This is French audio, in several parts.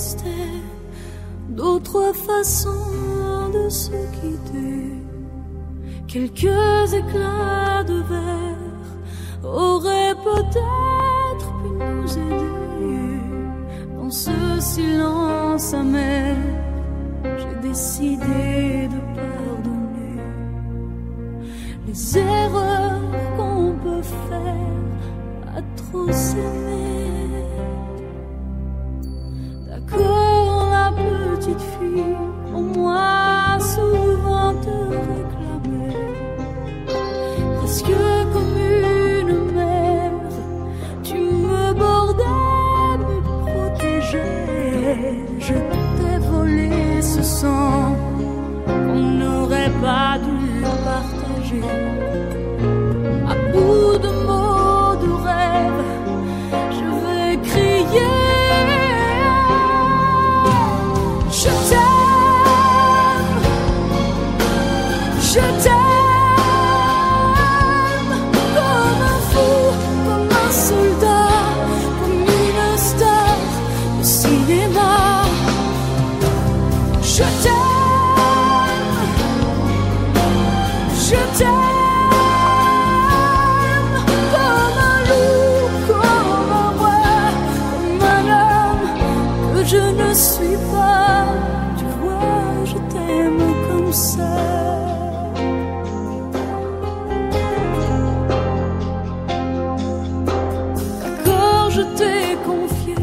existait d'autres façons de se quitter. Quelques éclats de verre auraient peut-être pu nous aider. Dans ce silence amer, j'ai décidé de pardonner les erreurs qu'on peut faire à trop s'aimer. D'accord, la petite fille, pour moi souvent te réclamait, presque comme une mère, tu me bordais, me protégeais. Je t'ai volé ce sang qu'on n'aurait pas dû partager. À bout de mots, de rêves, je vais crier. Je t'aime, je t'aime, comme un fou, comme un soldat, comme une star de cinéma. Je t'aime, je t'aime, comme un loup, comme un roi, comme un homme que je ne suis pas. Tu vois, je t'aime comme ça. D'accord, je t'ai confié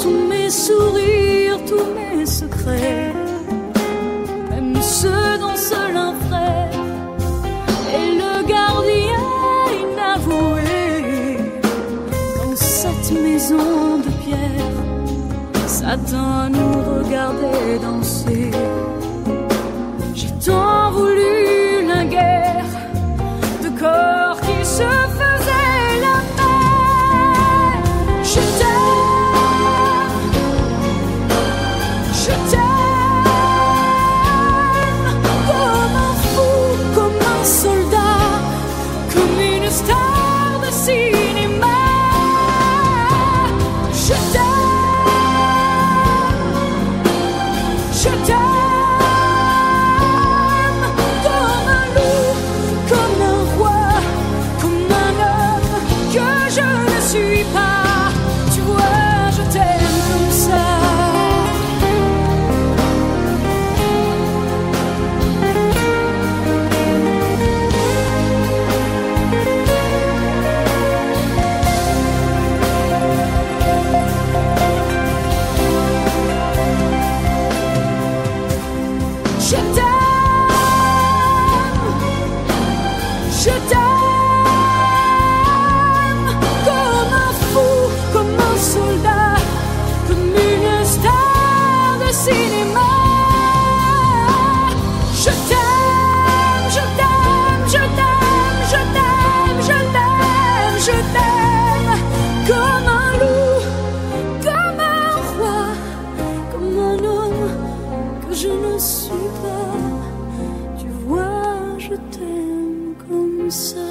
tous mes sourires, tous mes secrets, même ceux dont seul un frère est le gardien inavoué. Dans cette maison de pierre, Satan nous regardait danser. J'ai tant voulu la guerre de corps qui se faisaient la paix. Je t'aime, je t'aime, comme un fou, comme un soldat, comme une star de cinéma. Je t'aime, je t'aime, comme un loup, comme un roi, comme un homme que je ne suis pas. Tu vois, je t'aime comme ça. Je t'aime, je t'aime, comme un fou, comme un soldat, comme une star de cinéma. Je t'aime, je t'aime, je t'aime, je t'aime, je t'aime, je t'aime, comme un loup, comme un roi, comme un homme que je ne suis pas. Tu vois, je t'aime comme ça.